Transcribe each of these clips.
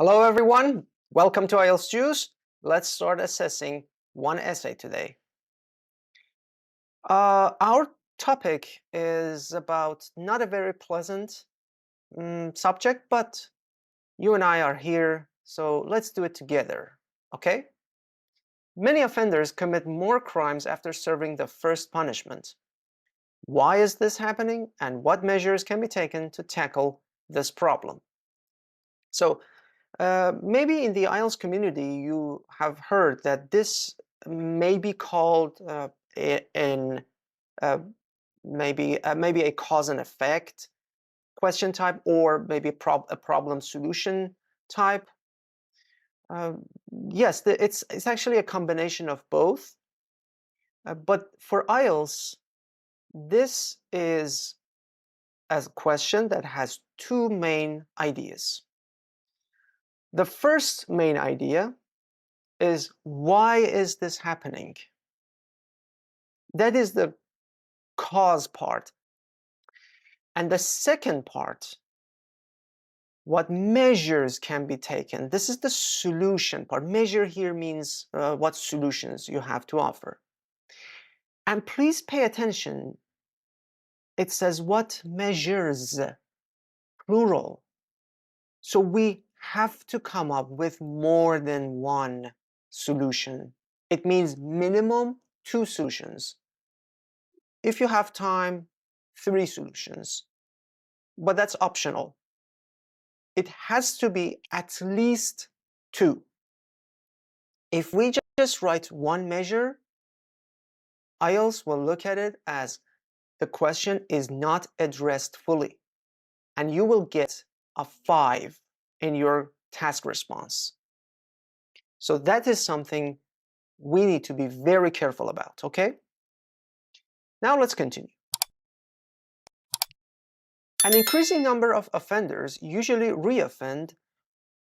Hello everyone, welcome to IELTS Juice. Let's start assessing one essay today. Our topic is about not a very pleasant subject, but you and I are here, so let's do it together, okay? Many offenders commit more crimes after serving the first punishment. Why is this happening, and what measures can be taken to tackle this problem? So, maybe in the IELTS community you have heard that this may be called maybe a cause and effect question type, or maybe a problem solution type. Yes, it's actually a combination of both. But for IELTS, this is a question that has two main ideas. The first main idea is, why is this happening? That is the cause part. And the second part, what measures can be taken? This is the solution part. Measure here means what solutions you have to offer. And please pay attention. It says what measures, plural. So we have to come up with more than one solution. It means minimum 2 solutions. If you have time, 3 solutions. But that's optional. It has to be at least 2. If we just write one measure, IELTS will look at it as the question is not addressed fully, and you will get a 5 in your task response. So that is something we need to be very careful about, okay? Now let's continue. An increasing number of offenders usually reoffend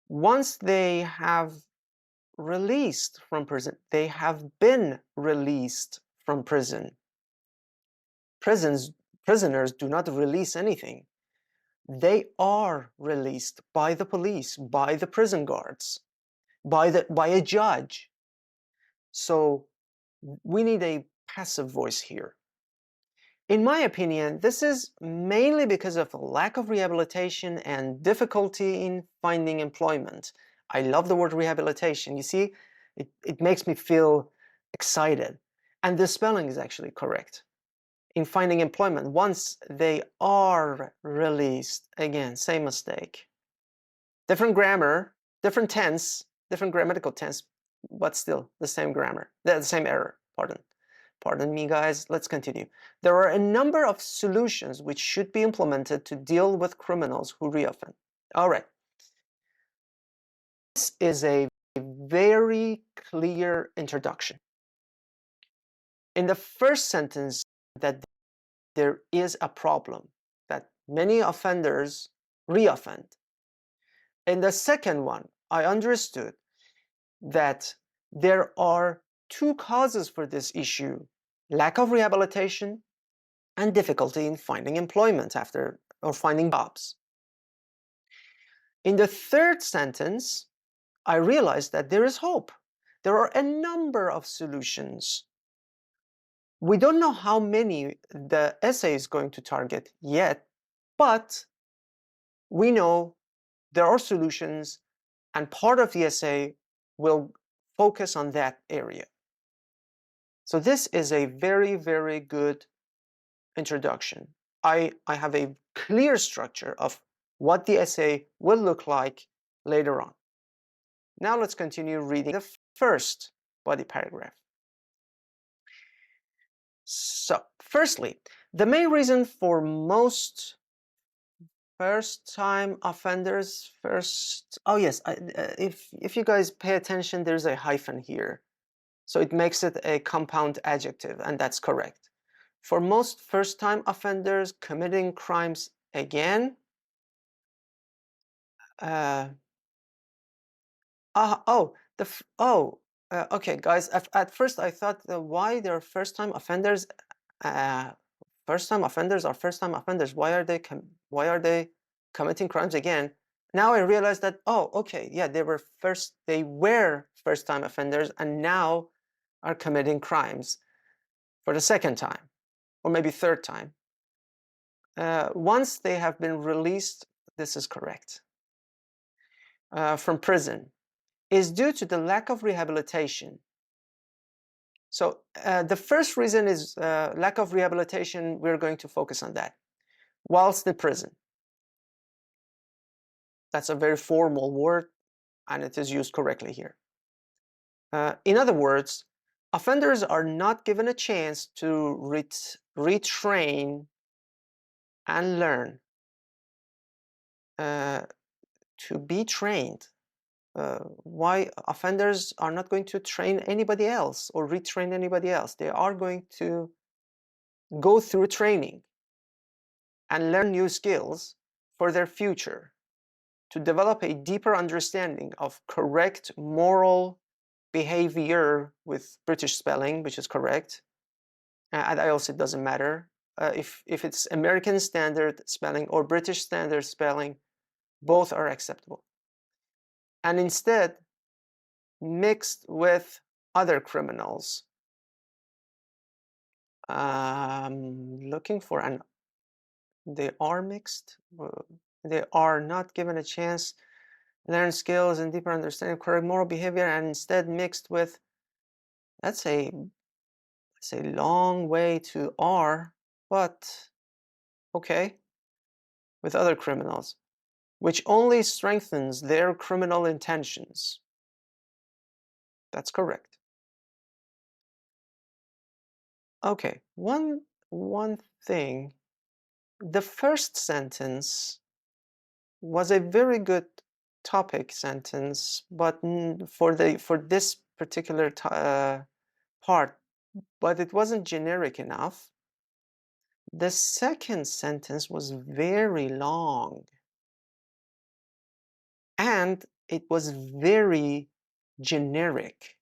once they have released from prison. They have been released from prison. Prisoners do not release anything. They are released by the police, by the prison guards, by a judge. So we need a passive voice here. In my opinion, this is mainly because of a lack of rehabilitation and difficulty in finding employment. I love the word rehabilitation. You see, it makes me feel excited. And the spelling is actually correct. In finding employment, once they are released, again, same mistake. Different grammar, different tense, different grammatical tense, but still the same grammar, the same error, Pardon me, guys. Let's continue. There are a number of solutions which should be implemented to deal with criminals who reoffend. All right. This is a very clear introduction. In the first sentence, that there is a problem, that many offenders reoffend. In the second one, I understood that there are 2 causes for this issue: lack of rehabilitation and difficulty in finding employment or finding jobs. In the third sentence, I realized that there is hope. There are a number of solutions. We don't know how many the essay is going to target yet, but we know there are solutions, and part of the essay will focus on that area. So this is a very, very good introduction. I have a clear structure of what the essay will look like later on. Now let's continue reading the first body paragraph. So, firstly, the main reason for most first-time offenders, if you guys pay attention, there's a hyphen here. So it makes it a compound adjective, and that's correct. For most first-time offenders committing crimes again, okay, guys. At first, I thought why they're first-time offenders. First-time offenders are first-time offenders. Why are they committing crimes again? now I realized that, oh, okay, yeah, they were first-time offenders and now are committing crimes for the second time, or maybe third time. Once they have been released, this is correct, from prison, is due to the lack of rehabilitation. So the first reason is lack of rehabilitation. We're going to focus on that whilst in prison. That's a very formal word, and it is used correctly here. In other words, offenders are not given a chance to retrain and learn, to be trained. Why offenders are not going to train anybody else or retrain anybody else? They are going to go through training and learn new skills for their future, to develop a deeper understanding of correct moral behavior with British spelling, which is correct. At IELTS, it doesn't matter. If it's American standard spelling or British standard spelling, both are acceptable. And instead, mixed with other criminals. Looking for an, they are mixed. They are not given a chance learn skills and deeper understanding of correct moral behavior, and instead mixed with, that's a long way to R, but okay, with other criminals, which only strengthens their criminal intentions. That's correct. Okay, one thing, the first sentence was a very good topic sentence, but for this particular part, but it wasn't generic enough. The second sentence was very long, and it was very generic.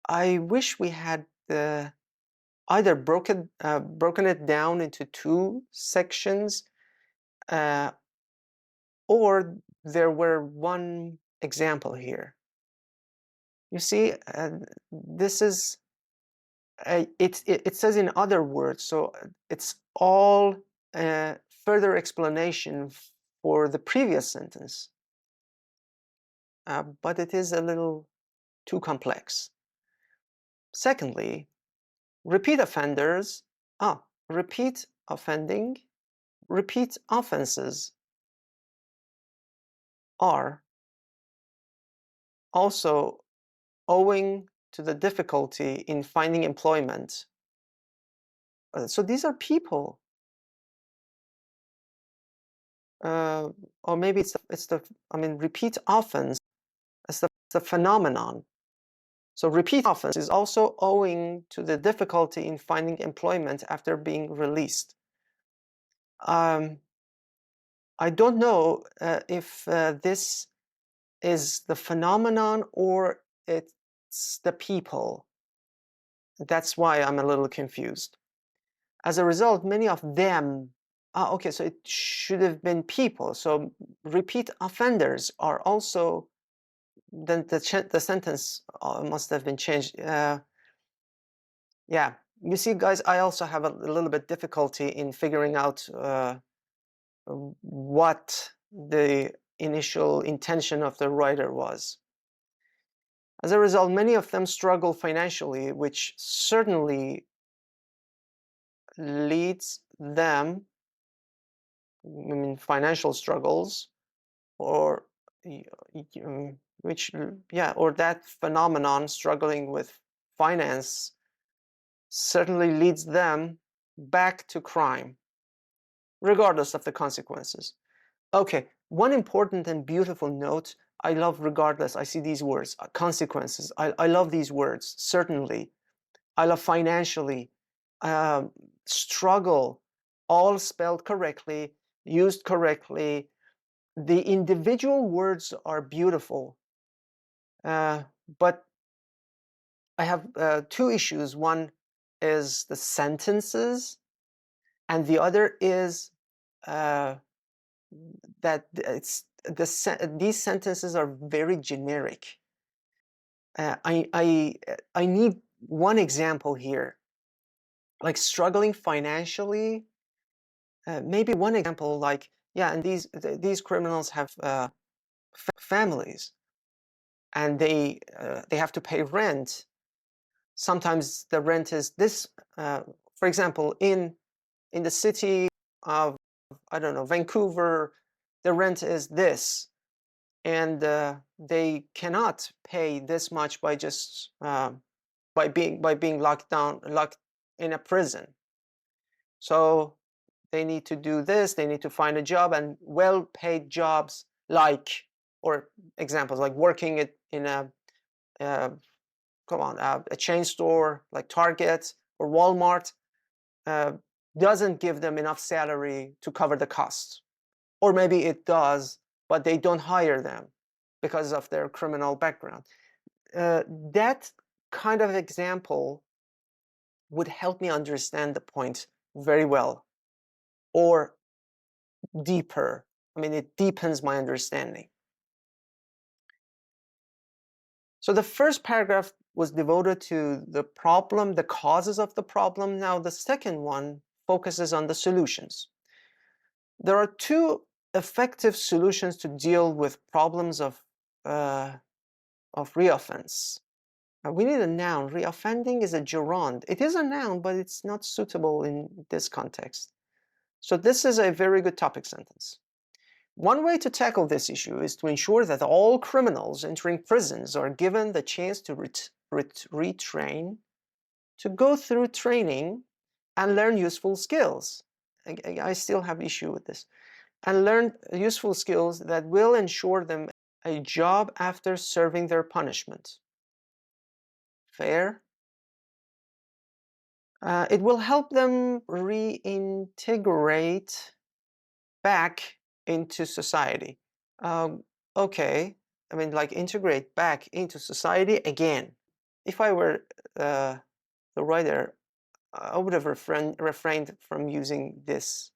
I wish we had either broken it down into two sections, or there were one example here. You see, this is it says in other words, so it's all further explanation for the previous sentence, but it is a little too complex. Secondly, repeat offenders, repeat offending, repeat offenses are also owing to the difficulty in finding employment. So these are people, or maybe it's the repeat offense. It's the phenomenon. So repeat offense is also owing to the difficulty in finding employment after being released. I don't know if this is the phenomenon or it's the people. That's why I'm a little confused. As a result, many of them, okay, so it should have been people. So repeat offenders are also, then the sentence must have been changed. Yeah, you see, guys, I also have a little bit difficulty in figuring out what the initial intention of the writer was. As a result, many of them struggle financially, which certainly leads them, financial struggles, or or that phenomenon, struggling with finance, certainly leads them back to crime, regardless of the consequences. Okay, one important and beautiful note, I love regardless. I see these words, consequences. I love these words, certainly. I love financially, struggle, all spelled correctly, used correctly. The individual words are beautiful, but I have two issues. One is the sentences, and the other is that it's these sentences are very generic. I need one example here, like struggling financially. Maybe one example, like, yeah, and these criminals have families, and they have to pay rent. Sometimes the rent is this. For example, in the city of, I don't know, Vancouver, the rent is this, and they cannot pay this much by just by being locked in a prison. So they need to do this. They need to find a job, and well-paid jobs, like, or examples like working in a a chain store like Target or Walmart, doesn't give them enough salary to cover the costs. Or maybe it does, but they don't hire them because of their criminal background. That kind of example would help me understand the point very well, or deeper. I mean, it deepens my understanding. So the first paragraph was devoted to the problem, the causes of the problem. Now the second one focuses on the solutions. There are two effective solutions to deal with problems of reoffense. We need a noun. Reoffending is a gerund. It is a noun, but it's not suitable in this context. So this is a very good topic sentence. One way to tackle this issue is to ensure that all criminals entering prisons are given the chance to retrain, to go through training and learn useful skills. I still have issue with this. And learn useful skills that will ensure them a job after serving their punishment. Fair? It will help them reintegrate back into society. Okay, I mean, like, integrate back into society again. If I were the writer, I would have refrained from using this.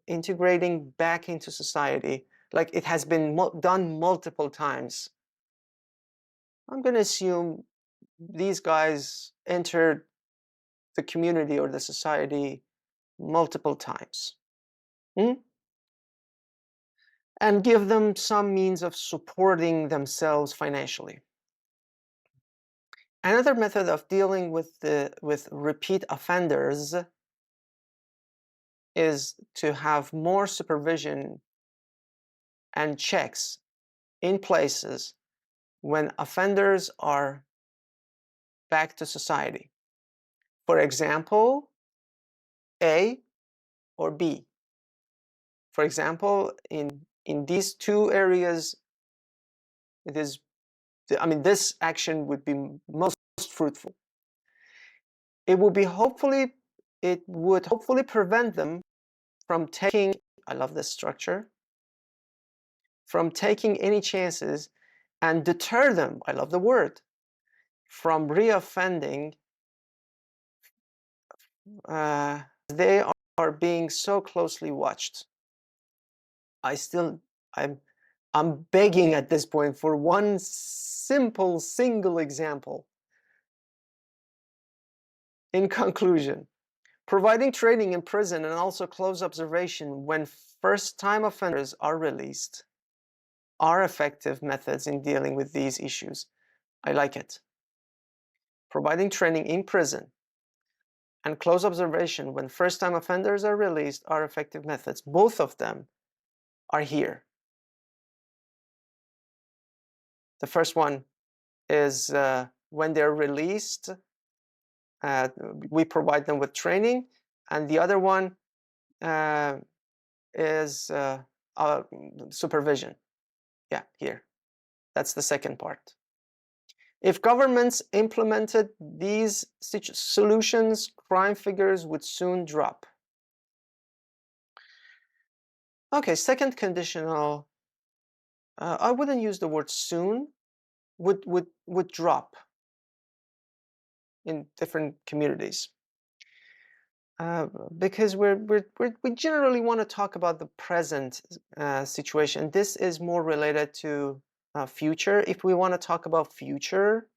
Integrating back into society, like it has been done multiple times. I'm going to assume these guys entered the community or the society multiple times. And give them some means of supporting themselves financially. Another method of dealing with repeat offenders is to have more supervision and checks in places when offenders are back to society. For example, A or B. For example, in these two areas, it is, I mean, this action would be most fruitful. It would hopefully prevent them from taking, I love this structure, from taking any chances, and deter them, I love the word, from reoffending. They are being so closely watched. I'm begging at this point for one single example. In conclusion, providing training in prison and also close observation when first-time offenders are released are effective methods in dealing with these issues. I like it. Providing training in prison and close observation when first-time offenders are released are effective methods. Both of them are here. The first one is when they're released, we provide them with training, and the other one is supervision. Yeah, here. That's the second part. If governments implemented these solutions, crime figures would soon drop. Okay, second conditional. I wouldn't use the word soon. Would drop in different communities. because we generally want to talk about the present situation. This is more related to future. If we want to talk about future,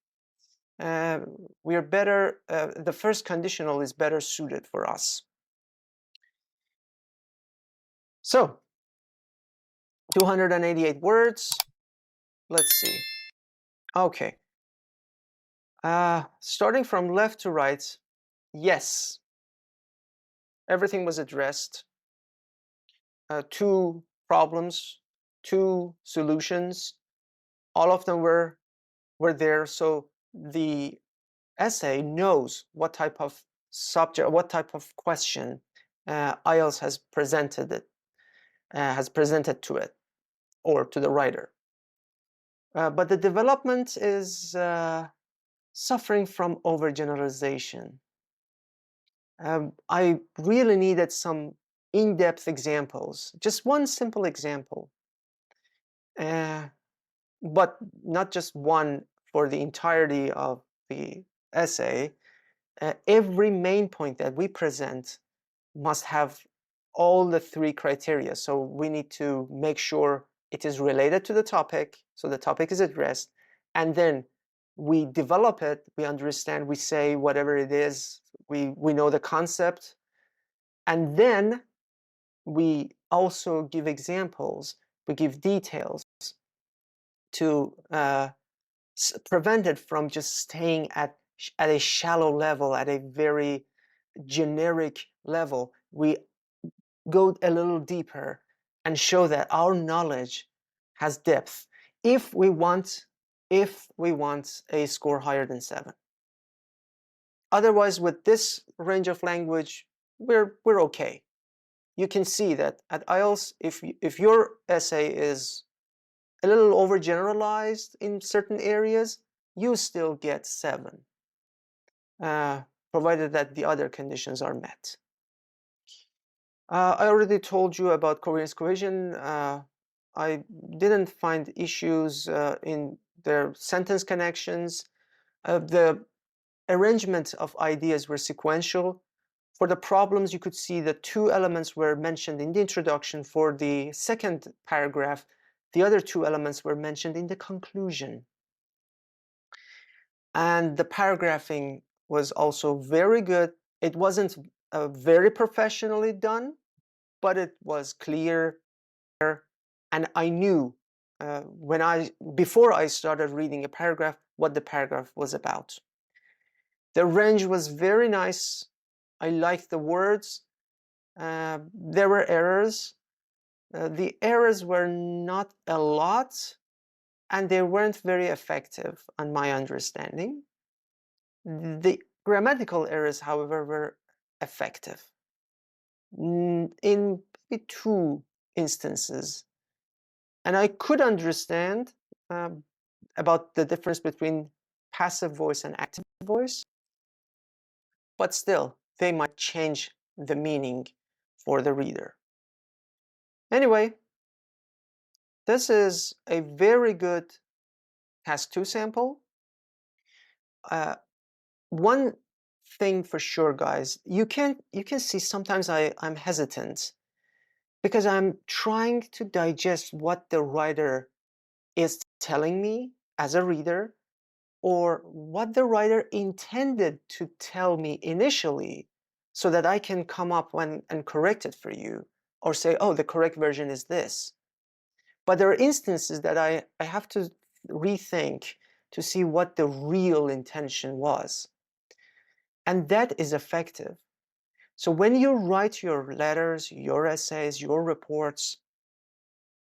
we are better, the first conditional is better suited for us. So, 288 words. Let's see. Okay. Starting from left to right, yes, everything was addressed. 2 problems, 2 solutions, all of them were there. So the essay knows what type of subject, what type of question IELTS has presented to it or to the writer. But the development is suffering from overgeneralization. I really needed some in-depth examples, just one simple example, but not just one for the entirety of the essay. Every main point that we present must have all the 3 criteria. So we need to make sure it is related to the topic, so the topic is addressed, and then we develop it, we understand, we say whatever it is, we know the concept, and then we also give examples, we give details to prevent it from just staying at a shallow level, at a very generic level. We go a little deeper and show that our knowledge has depth if we want a score higher than 7. Otherwise, with this range of language, we're okay. You can see that at IELTS, if your essay is a little overgeneralized in certain areas, you still get 7, provided that the other conditions are met. I already told you about coherence cohesion. I didn't find issues in their sentence connections. The arrangement of ideas were sequential. For the problems, you could see the 2 elements were mentioned in the introduction. For the second paragraph, the other 2 elements were mentioned in the conclusion. And the paragraphing was also very good. It wasn't very professionally done, but it was clear, and I knew before I started reading a paragraph what the paragraph was about. The range was very nice. I liked the words. There were errors. The errors were not a lot, and they weren't very effective on my understanding. The grammatical errors, however, were effective. In maybe 2 instances. And I could understand about the difference between passive voice and active voice, but still, they might change the meaning for the reader. Anyway, this is a very good Task 2 sample. One thing for sure, guys, you can see sometimes I'm hesitant because I'm trying to digest what the writer is telling me as a reader, or what the writer intended to tell me initially, so that I can come up and correct it for you, or say, oh, the correct version is this. But there are instances that I have to rethink to see what the real intention was. And that is effective. So when you write your letters, your essays, your reports,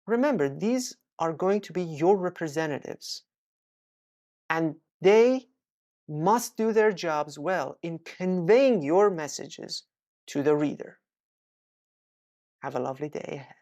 remember, these are going to be your representatives. And they must do their jobs well in conveying your messages to the reader. Have a lovely day ahead.